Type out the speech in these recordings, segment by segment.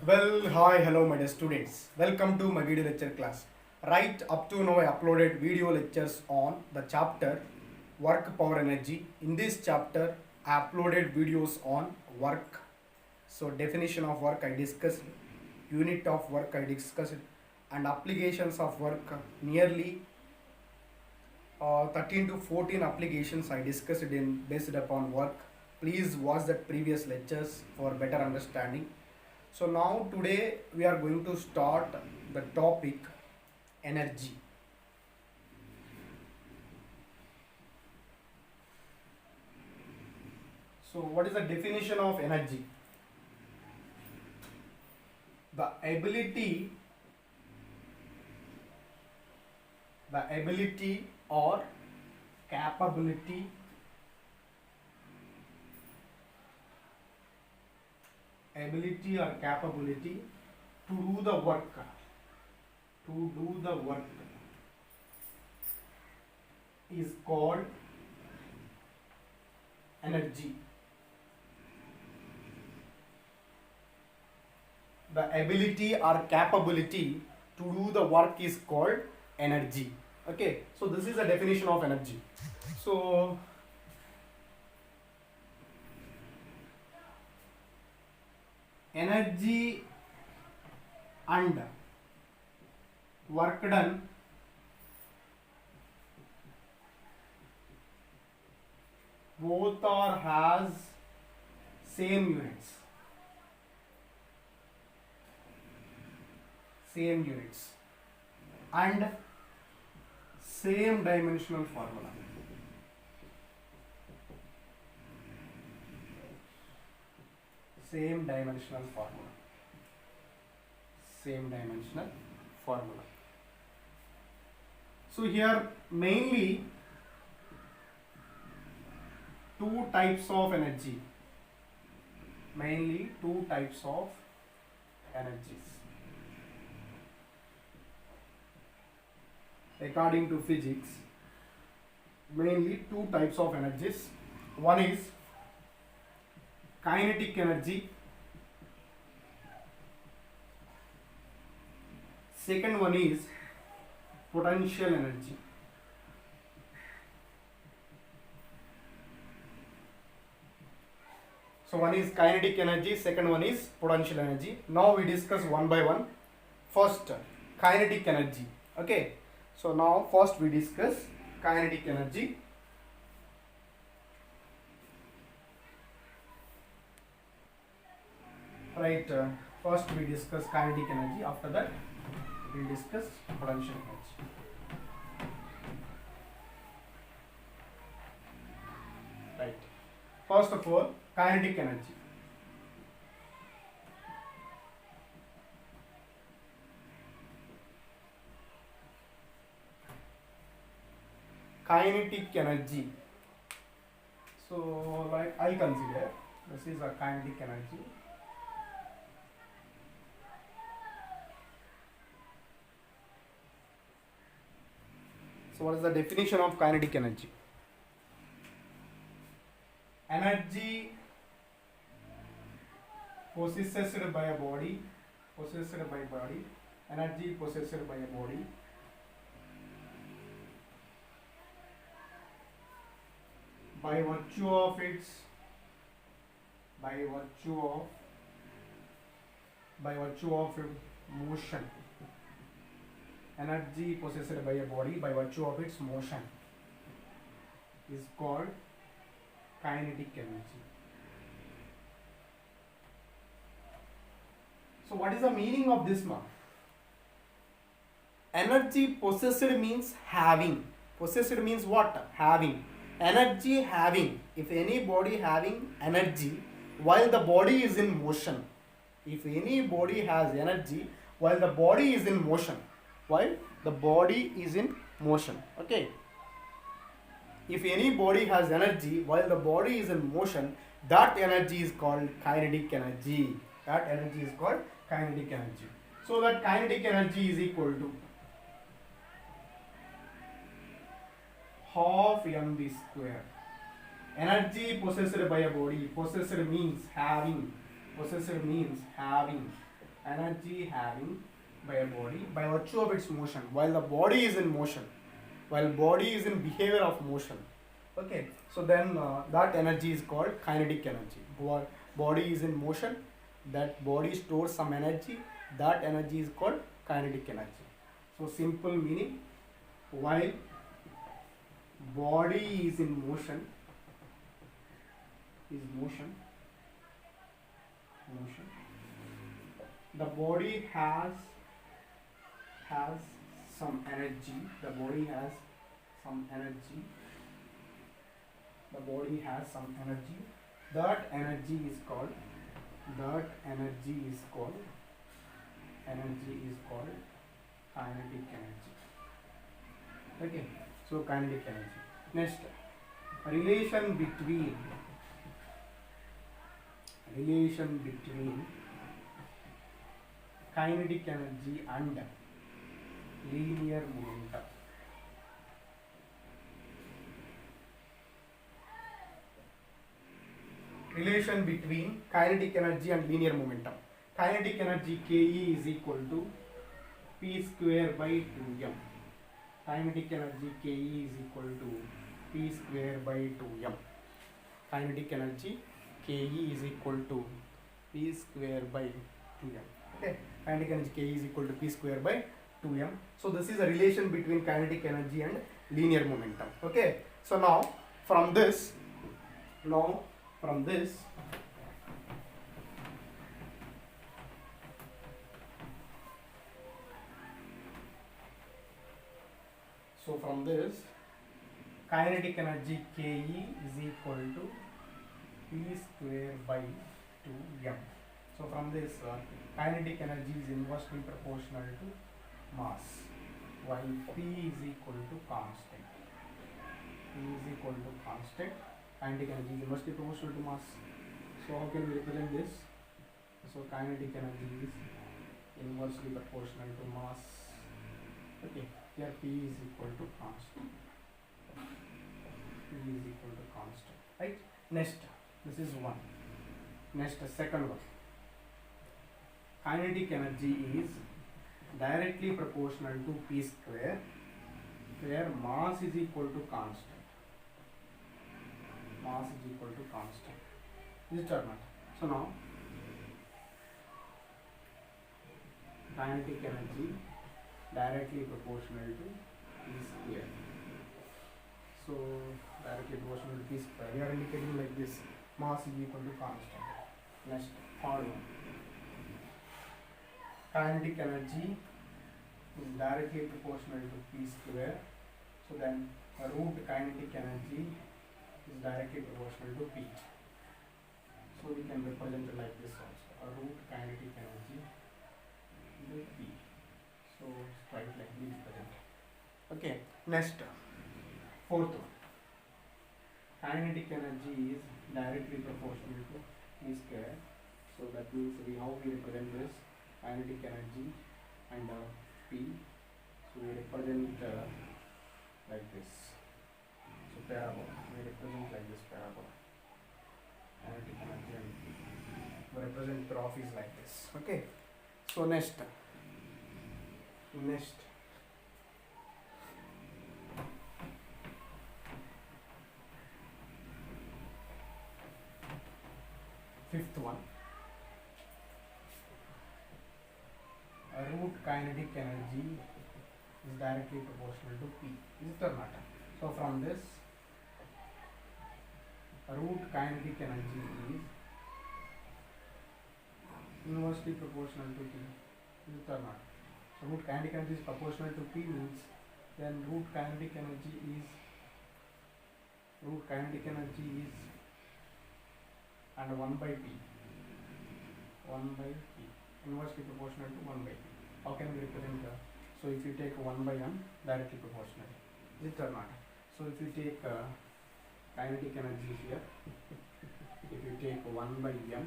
Well, hi, hello, my dear students. Welcome to my video lecture class. Right up to now, I uploaded video lectures on the chapter Work Power Energy. In this chapter, I uploaded videos on work. So, definition of work I discussed, unit of work I discussed, and applications of work. Nearly 13 to 14 applications I discussed in based upon work. Please watch the previous lectures for better understanding. So now today we are going to start the topic energy. So what is the definition of energy? The ability or capability to do the work is called energy. The ability or capability to do the work is called energy. Okay, so this is the definition of energy. So energy and work done both are has same units and same dimensional formula. Same dimensional formula. So here mainly two types of energy. According to physics, mainly two types of energies. One is kinetic energy. Second one is potential energy. So one is kinetic energy, second one is potential energy. Now we discuss one by one. First, kinetic energy. Okay. So now first we discuss kinetic energy. Right. First we discuss kinetic energy. After that we will discuss potential energy. Right. First of all, kinetic energy. Kinetic energy. So, like I consider this is a kinetic energy. So, what is the definition of kinetic energy? Energy possessed by a body, energy possessed by a body by virtue of its motion. Energy possessed by a body by virtue of its motion is called kinetic energy. So what is the meaning of this mark? Energy possessed means having. Possessed means what? Having. Energy having. If any body having energy while the body is in motion. If any body has energy while the body is in motion. Okay. If any body has energy while the body is in motion, that energy is called kinetic energy. So that kinetic energy is equal to half mv square. Energy possessed by a body. Possessed means having. energy having by a body by virtue of its motion, while the body is in motion, while body is in behavior of motion. Okay, so then that energy is called kinetic energy. Body is in motion, that body stores some energy, that energy is called kinetic energy. So simple meaning, while body is in motion, motion, the body has some energy, the body has some energy, that energy is called kinetic energy. Okay, so kinetic energy. Next, relation between kinetic energy and linear momentum. Relation between kinetic energy and linear momentum. Kinetic energy Ke is equal to P square by 2m. Kinetic energy Ke is equal to P square by 2m. Kinetic energy Ke is equal to P square by 2m. Okay, kinetic energy Ke is equal to P square by 2m. So this is a relation between kinetic energy and linear momentum. Okay, so now from this kinetic energy Ke is equal to P square by 2m. So from this kinetic energy is inversely proportional to mass, while P is equal to constant. Kinetic energy is inversely proportional to mass. So how can we represent this? So kinetic energy is inversely proportional to mass. Okay, here P is equal to constant. Right? Next, this is one. Next, second one. Kinetic energy is directly proportional to P square, where mass is equal to constant. Is it or not? So now, kinetic energy directly proportional to P square. So directly proportional to P square. We are indicating like this: mass is equal to constant. Next, third one. Kinetic energy is directly proportional to P square. So then, root kinetic energy is directly proportional to P. So we can represent it like this also: a root kinetic energy into P. So write like this represent. Okay. Next, fourth one. Kinetic energy is directly proportional to P square. So that means how we represent this kinetic energy and P. So we represent like this. So parabola. We represent like this parabola. Kinetic energy and P. We represent graph is like this. Okay. So next. Fifth one. A root kinetic energy is directly proportional to P. Is it or not? So from this, root kinetic energy is inversely proportional to P. Is it or not? So root kinetic energy is proportional to P means then root kinetic energy is and 1 by P. Inversely proportional to 1 by P. How can we represent that? So if you take 1 by m, directly proportional. Is it or not? So if you take kinetic energy here, if you take 1 by m,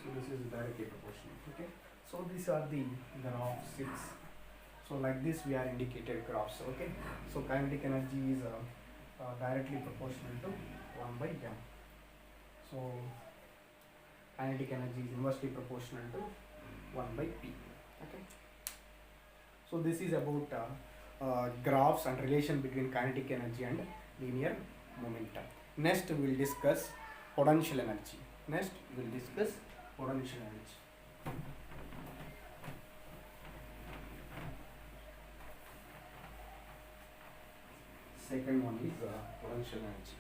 so this is directly proportional. Okay. So these are the graph 6. So like this we are indicated graphs. Okay. So kinetic energy is directly proportional to 1 by m. So kinetic energy is inversely proportional to 1 by P. Okay. So this is about graphs and relation between kinetic energy and linear momentum. Next we will discuss potential energy. Second one is potential energy.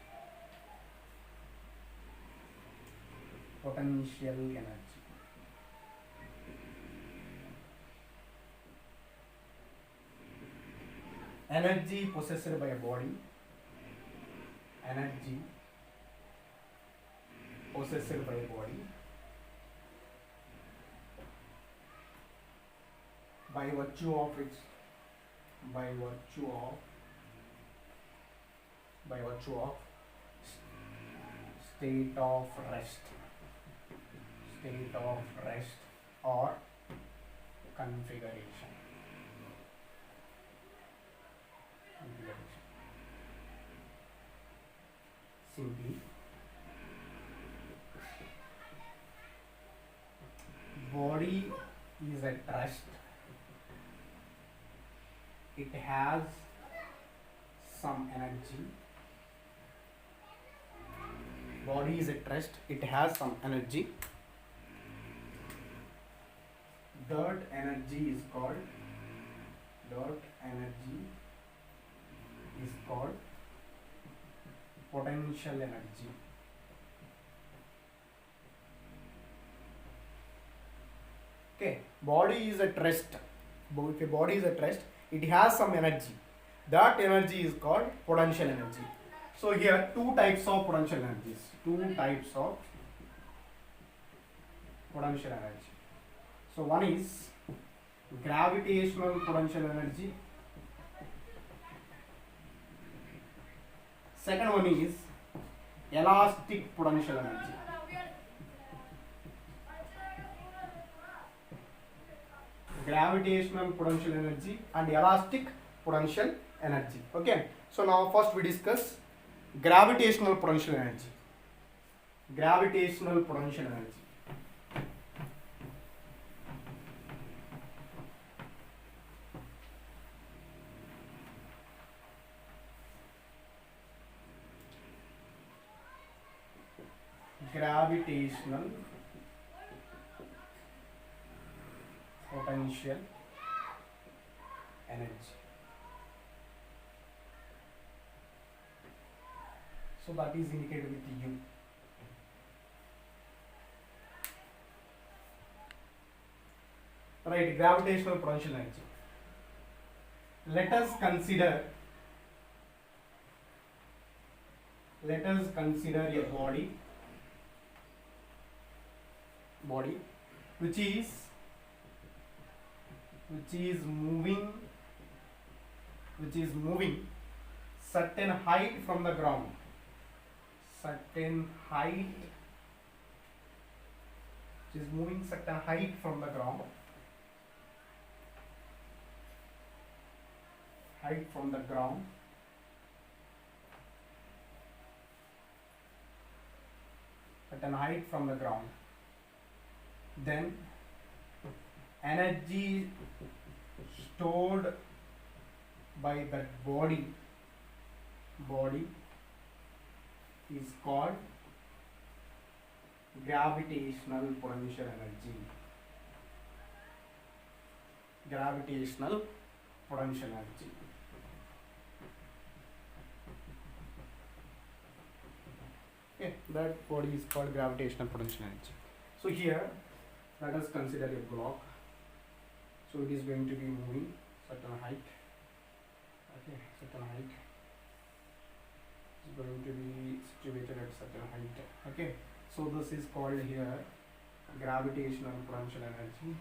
Energy possessed by a body. By virtue of state of rest or configuration. Simply, body is at rest. It has some energy. Body is at rest. It has some energy. That energy is called potential energy. Okay, body is at rest. If a body is at rest, it has some energy. That energy is called potential energy. So here two types of potential energies. So one is gravitational potential energy. Second one is elastic potential energy. Gravitational potential energy and elastic potential energy. Okay. So now first we discuss gravitational potential energy. Gravitational potential energy. Gravitational potential energy. So that is indicated with U. Right, gravitational potential energy. Let us consider a body which is moving certain height from the ground. Then energy stored by that body is called gravitational potential energy. Okay, that body is called gravitational potential energy. So here let us consider a block. So it is going to be moving certain height. Okay, certain height. It's going to be situated at certain height. Okay, so this is called here gravitational potential energy.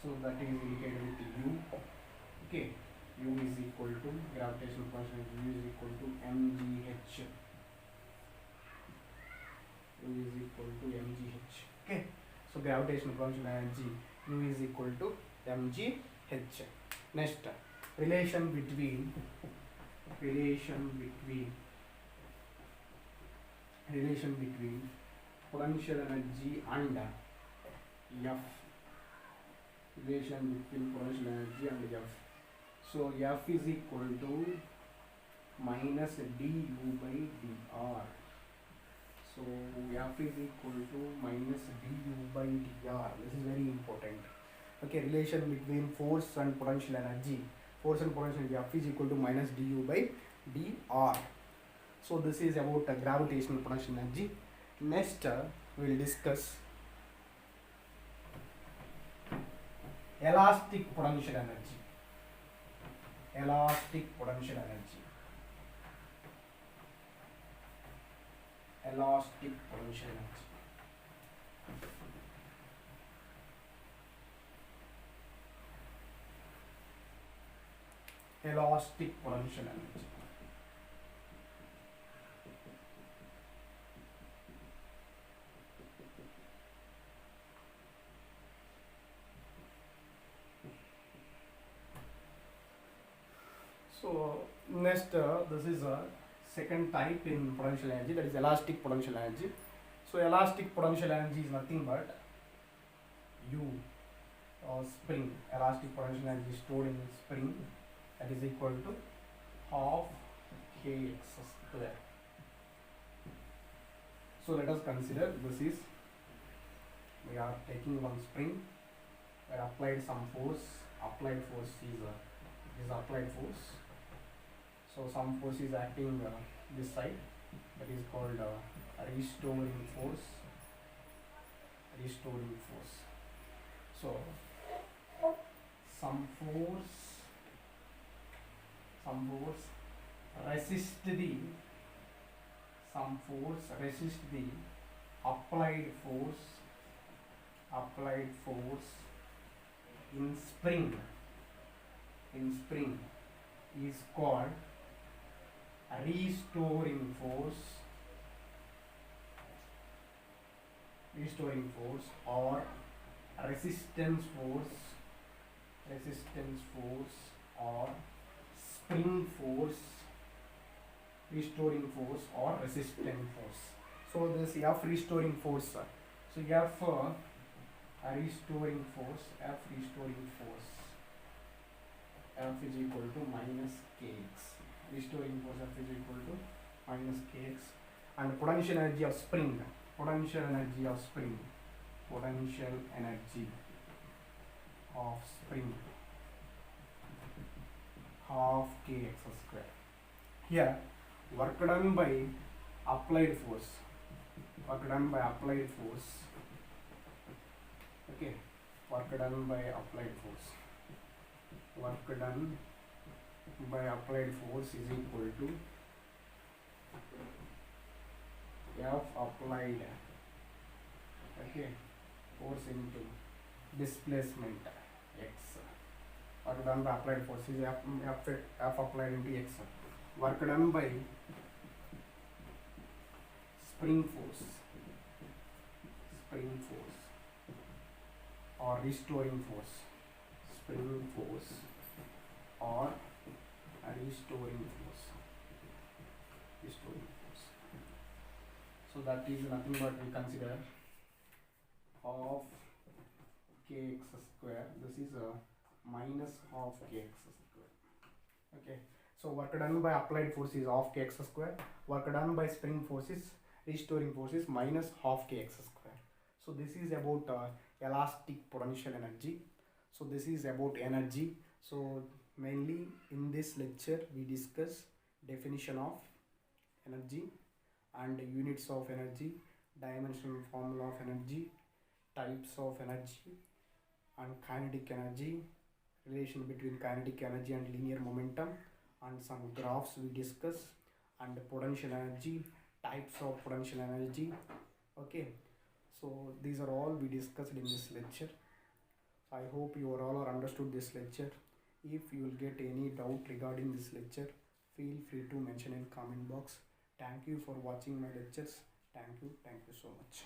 So that is indicated with U. Okay, U is equal to gravitational potential energy. U is equal to mgh. Okay, so gravitational potential energy U is equal to mgh. Next, relation between relation between potential energy and F. Relation between potential energy and F. So F is equal to minus du by dr. So F is equal to minus du by dr. This is very important. Okay, relation between force and potential energy. Force and potential energy, F is equal to minus du by dr. So this is about gravitational potential energy. Next we will discuss elastic potential energy. Elastic potential energy. Elastic potential energy. Elastic potential energy. So next this is a second type in potential energy, that is elastic potential energy. So elastic potential energy is nothing but U or spring. Elastic potential energy stored in spring, that is equal to half kx square. So let us consider this is, we are taking one spring, we applied some force, applied force is applied force. So some force is acting this side, that is called restoring force. Restoring force. So some force resist the applied force in spring is called restoring force or resistance force or spring force, restoring force or resistant force. So this F restoring force, so F restoring force, F is equal to minus kx. Restoring force F is equal to minus kx. And potential energy of spring, half kx square. Here work done by applied force. Okay, work done by applied force is equal to F applied, okay, force into displacement x. Work done by applied force is F applied into x. Work done by spring force or restoring force, So that is nothing but we consider half kx square. This is a minus half kx square. Okay. So work done by applied force is half kx square. Work done by spring forces, restoring forces minus half kx square. So this is about elastic potential energy. So this is about energy. So mainly in this lecture we discuss definition of energy and units of energy, dimensional formula of energy, types of energy, and kinetic energy, relation between kinetic energy and linear momentum, and some graphs we discuss, and potential energy, types of potential energy. Okay, so these are all we discussed in this lecture. I hope you all understood this lecture. If you will get any doubt regarding this lecture, feel free to mention in comment box. Thank you for watching my lectures. Thank you so much.